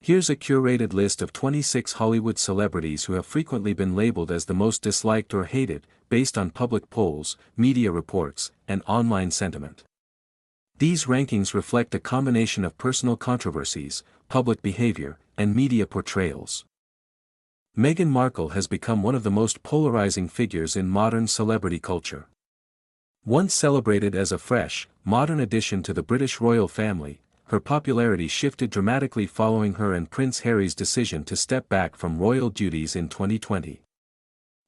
Here's a curated list of 26 Hollywood celebrities who have frequently been labeled as the most disliked or hated, based on public polls, media reports, and online sentiment. These rankings reflect a combination of personal controversies, public behavior, and media portrayals. Meghan Markle has become one of the most polarizing figures in modern celebrity culture. Once celebrated as a fresh, modern addition to the British royal family, her popularity shifted dramatically following her and Prince Harry's decision to step back from royal duties in 2020.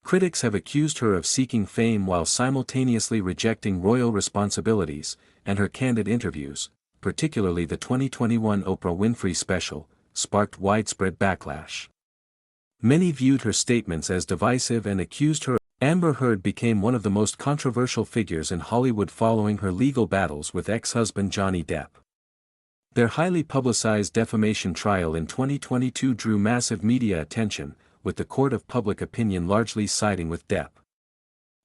Critics have accused her of seeking fame while simultaneously rejecting royal responsibilities, and her candid interviews, particularly the 2021 Oprah Winfrey special, sparked widespread backlash. Many viewed her statements as divisive and accused her. Amber Heard became one of the most controversial figures in Hollywood following her legal battles with ex-husband Johnny Depp. Their highly publicized defamation trial in 2022 drew massive media attention, with the court of public opinion largely siding with Depp.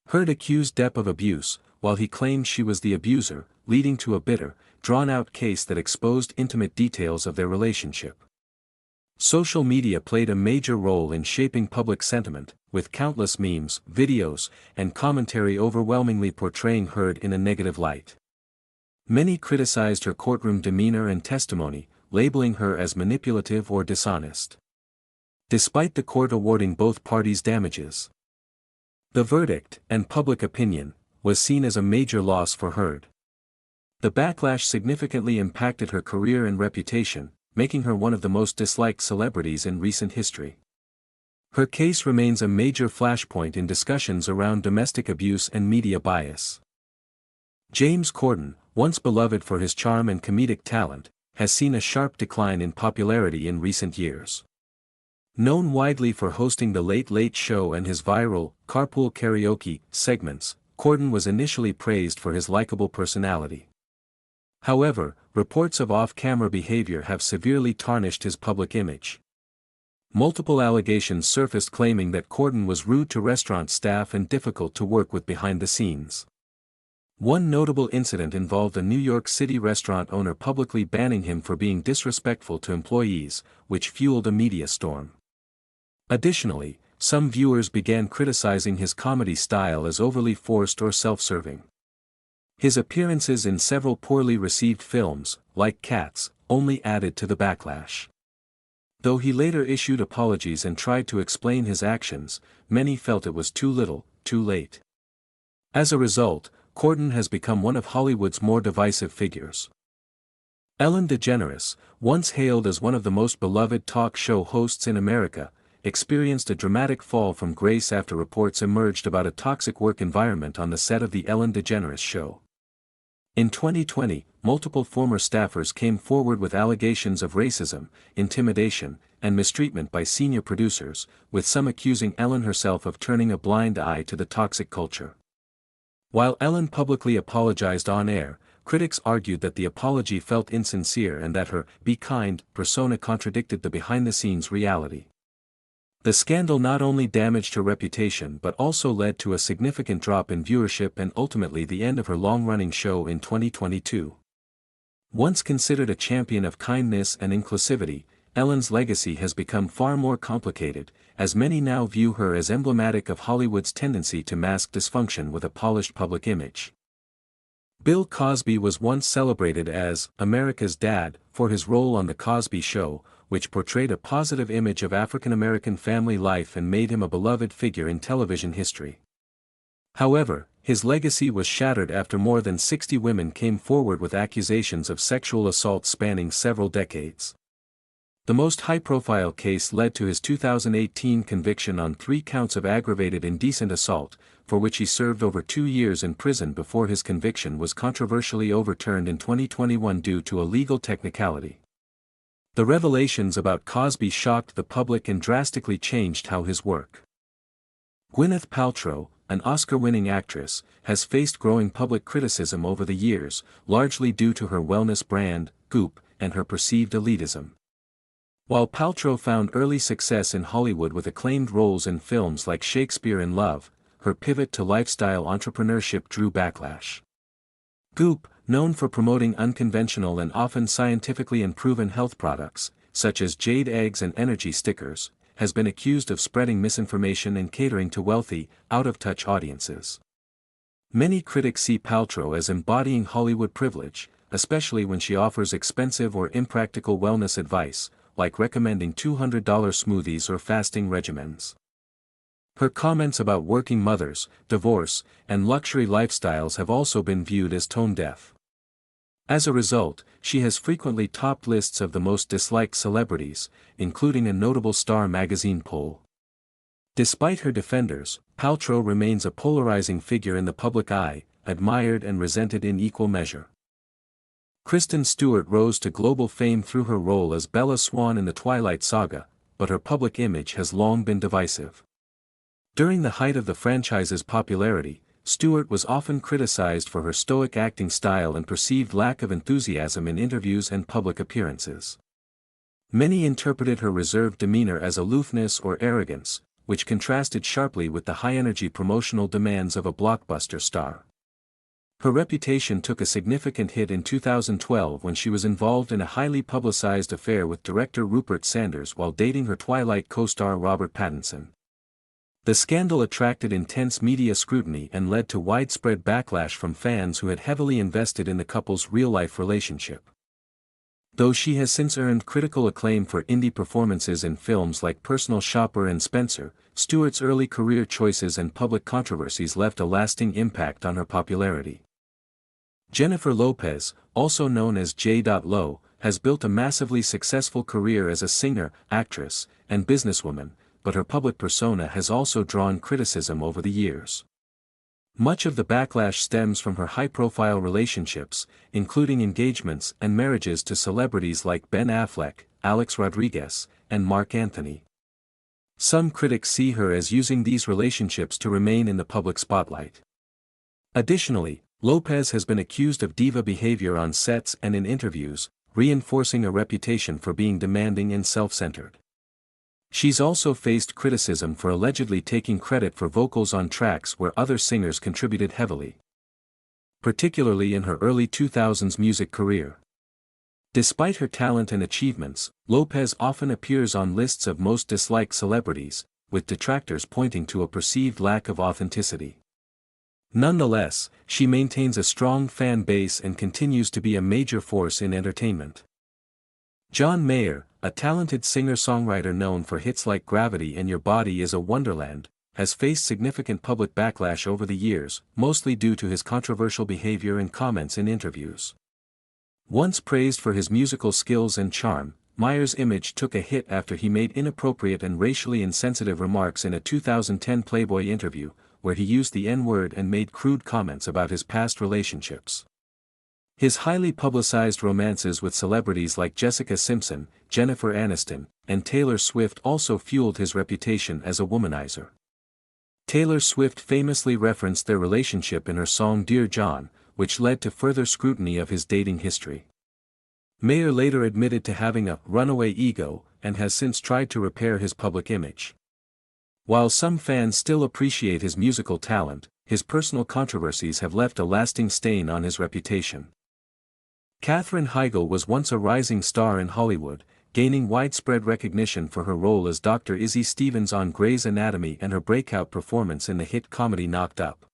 Heard accused Depp of abuse, while he claimed she was the abuser, leading to a bitter, drawn-out case that exposed intimate details of their relationship. Social media played a major role in shaping public sentiment, with countless memes, videos, and commentary overwhelmingly portraying Heard in a negative light. Many criticized her courtroom demeanor and testimony, labeling her as manipulative or dishonest. Despite the court awarding both parties damages, the verdict, and public opinion, was seen as a major loss for Heard. The backlash significantly impacted her career and reputation, making her one of the most disliked celebrities in recent history. Her case remains a major flashpoint in discussions around domestic abuse and media bias. James Corden, once beloved for his charm and comedic talent, has seen a sharp decline in popularity in recent years. Known widely for hosting The Late Late Show and his viral, carpool karaoke, segments, Corden was initially praised for his likable personality. However, reports of off-camera behavior have severely tarnished his public image. Multiple allegations surfaced claiming that Corden was rude to restaurant staff and difficult to work with behind the scenes. One notable incident involved a New York City restaurant owner publicly banning him for being disrespectful to employees, which fueled a media storm. Additionally, some viewers began criticizing his comedy style as overly forced or self-serving. His appearances in several poorly received films, like Cats, only added to the backlash. Though he later issued apologies and tried to explain his actions, many felt it was too little, too late. As a result, Corden has become one of Hollywood's more divisive figures. Ellen DeGeneres, once hailed as one of the most beloved talk show hosts in America, experienced a dramatic fall from grace after reports emerged about a toxic work environment on the set of The Ellen DeGeneres Show. In 2020, multiple former staffers came forward with allegations of racism, intimidation, and mistreatment by senior producers, with some accusing Ellen herself of turning a blind eye to the toxic culture. While Ellen publicly apologized on air, critics argued that the apology felt insincere and that her "be kind" persona contradicted the behind-the-scenes reality. The scandal not only damaged her reputation but also led to a significant drop in viewership and ultimately the end of her long-running show in 2022. Once considered a champion of kindness and inclusivity, Ellen's legacy has become far more complicated, as many now view her as emblematic of Hollywood's tendency to mask dysfunction with a polished public image. Bill Cosby was once celebrated as America's Dad for his role on The Cosby Show, which portrayed a positive image of African-American family life and made him a beloved figure in television history. However, his legacy was shattered after more than 60 women came forward with accusations of sexual assault spanning several decades. The most high-profile case led to his 2018 conviction on 3 counts of aggravated indecent assault, for which he served over 2 years in prison before his conviction was controversially overturned in 2021 due to a legal technicality. The revelations about Cosby shocked the public and drastically changed how his work. Gwyneth Paltrow, an Oscar-winning actress, has faced growing public criticism over the years, largely due to her wellness brand, Goop, and her perceived elitism. While Paltrow found early success in Hollywood with acclaimed roles in films like Shakespeare in Love, her pivot to lifestyle entrepreneurship drew backlash. Goop, known for promoting unconventional and often scientifically unproven health products, such as jade eggs and energy stickers, has been accused of spreading misinformation and catering to wealthy, out-of-touch audiences. Many critics see Paltrow as embodying Hollywood privilege, especially when she offers expensive or impractical wellness advice, like recommending $200 smoothies or fasting regimens. Her comments about working mothers, divorce, and luxury lifestyles have also been viewed as tone-deaf. As a result, she has frequently topped lists of the most disliked celebrities, including a notable Star magazine poll. Despite her defenders, Paltrow remains a polarizing figure in the public eye, admired and resented in equal measure. Kristen Stewart rose to global fame through her role as Bella Swan in the Twilight Saga, but her public image has long been divisive. During the height of the franchise's popularity, Stewart was often criticized for her stoic acting style and perceived lack of enthusiasm in interviews and public appearances. Many interpreted her reserved demeanor as aloofness or arrogance, which contrasted sharply with the high-energy promotional demands of a blockbuster star. Her reputation took a significant hit in 2012 when she was involved in a highly publicized affair with director Rupert Sanders while dating her Twilight co-star Robert Pattinson. The scandal attracted intense media scrutiny and led to widespread backlash from fans who had heavily invested in the couple's real-life relationship. Though she has since earned critical acclaim for indie performances in films like Personal Shopper and Spencer, Stewart's early career choices and public controversies left a lasting impact on her popularity. Jennifer Lopez, also known as J.Lo, has built a massively successful career as a singer, actress, and businesswoman, but her public persona has also drawn criticism over the years. Much of the backlash stems from her high-profile relationships, including engagements and marriages to celebrities like Ben Affleck, Alex Rodriguez, and Mark Anthony. Some critics see her as using these relationships to remain in the public spotlight. Additionally, Lopez has been accused of diva behavior on sets and in interviews, reinforcing a reputation for being demanding and self-centered. She's also faced criticism for allegedly taking credit for vocals on tracks where other singers contributed heavily, particularly in her early 2000s music career. Despite her talent and achievements, Lopez often appears on lists of most disliked celebrities, with detractors pointing to a perceived lack of authenticity. Nonetheless, she maintains a strong fan base and continues to be a major force in entertainment. John Mayer, a talented singer-songwriter known for hits like Gravity and Your Body is a Wonderland, has faced significant public backlash over the years, mostly due to his controversial behavior and comments in interviews. Once praised for his musical skills and charm, Mayer's image took a hit after he made inappropriate and racially insensitive remarks in a 2010 Playboy interview, where he used the N-word and made crude comments about his past relationships. His highly publicized romances with celebrities like Jessica Simpson, Jennifer Aniston, and Taylor Swift also fueled his reputation as a womanizer. Taylor Swift famously referenced their relationship in her song Dear John, which led to further scrutiny of his dating history. Mayer later admitted to having a runaway ego and has since tried to repair his public image. While some fans still appreciate his musical talent, his personal controversies have left a lasting stain on his reputation. Katherine Heigl was once a rising star in Hollywood, gaining widespread recognition for her role as Dr. Izzy Stevens on Grey's Anatomy and her breakout performance in the hit comedy Knocked Up.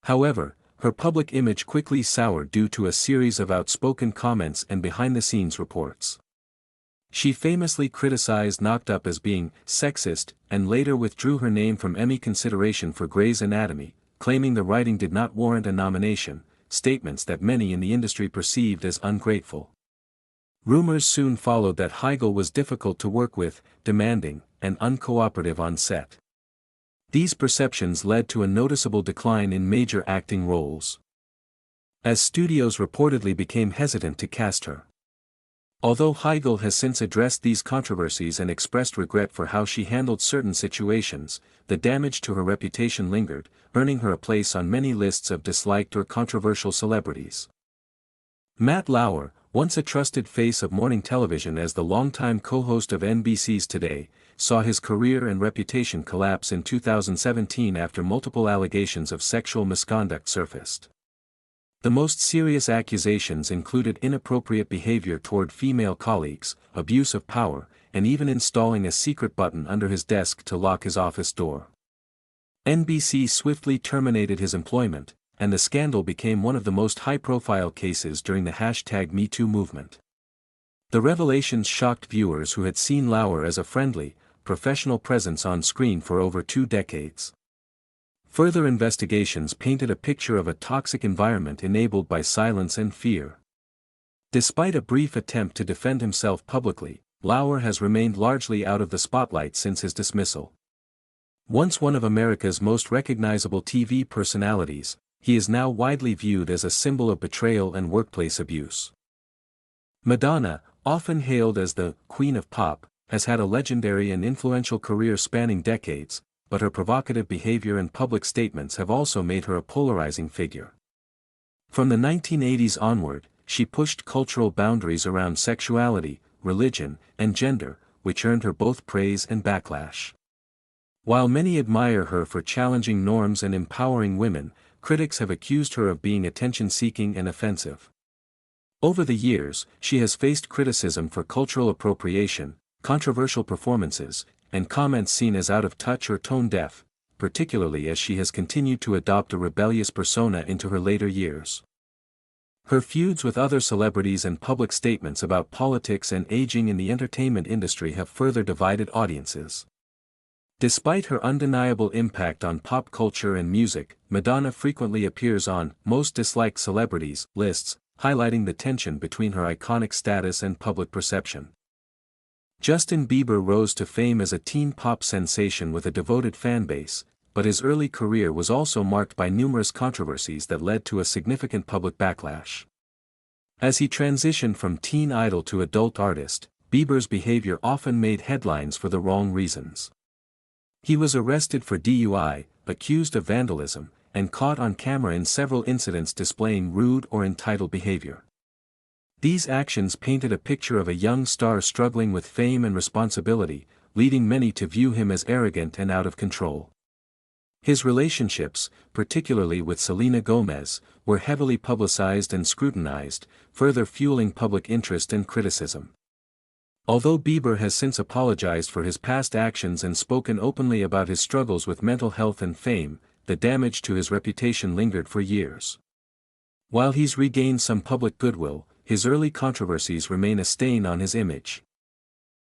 However, her public image quickly soured due to a series of outspoken comments and behind-the-scenes reports. She famously criticized Knocked Up as being sexist and later withdrew her name from Emmy consideration for Grey's Anatomy, claiming the writing did not warrant a nomination, statements that many in the industry perceived as ungrateful. Rumors soon followed that Heigl was difficult to work with, demanding, and uncooperative on set. These perceptions led to a noticeable decline in major acting roles, as studios reportedly became hesitant to cast her. Although Heigl has since addressed these controversies and expressed regret for how she handled certain situations, the damage to her reputation lingered, earning her a place on many lists of disliked or controversial celebrities. Matt Lauer, once a trusted face of morning television as the longtime co-host of NBC's Today, saw his career and reputation collapse in 2017 after multiple allegations of sexual misconduct surfaced. The most serious accusations included inappropriate behavior toward female colleagues, abuse of power, and even installing a secret button under his desk to lock his office door. NBC swiftly terminated his employment, and the scandal became one of the most high-profile cases during the #MeToo movement. The revelations shocked viewers who had seen Lauer as a friendly, professional presence on screen for over 2 decades. Further investigations painted a picture of a toxic environment enabled by silence and fear. Despite a brief attempt to defend himself publicly, Lauer has remained largely out of the spotlight since his dismissal. Once one of America's most recognizable TV personalities, he is now widely viewed as a symbol of betrayal and workplace abuse. Madonna, often hailed as the Queen of Pop, has had a legendary and influential career spanning decades, but her provocative behavior and public statements have also made her a polarizing figure. From the 1980s onward, she pushed cultural boundaries around sexuality, religion, and gender, which earned her both praise and backlash. While many admire her for challenging norms and empowering women, critics have accused her of being attention-seeking and offensive. Over the years, she has faced criticism for cultural appropriation, controversial performances, and comments seen as out of touch or tone-deaf, particularly as she has continued to adopt a rebellious persona into her later years. Her feuds with other celebrities and public statements about politics and aging in the entertainment industry have further divided audiences. Despite her undeniable impact on pop culture and music, Madonna frequently appears on Most Disliked Celebrities lists, highlighting the tension between her iconic status and public perception. Justin Bieber rose to fame as a teen pop sensation with a devoted fanbase, but his early career was also marked by numerous controversies that led to a significant public backlash. As he transitioned from teen idol to adult artist, Bieber's behavior often made headlines for the wrong reasons. He was arrested for DUI, accused of vandalism, and caught on camera in several incidents displaying rude or entitled behavior. These actions painted a picture of a young star struggling with fame and responsibility, leading many to view him as arrogant and out of control. His relationships, particularly with Selena Gomez, were heavily publicized and scrutinized, further fueling public interest and criticism. Although Bieber has since apologized for his past actions and spoken openly about his struggles with mental health and fame, the damage to his reputation lingered for years. While he's regained some public goodwill, his early controversies remain a stain on his image.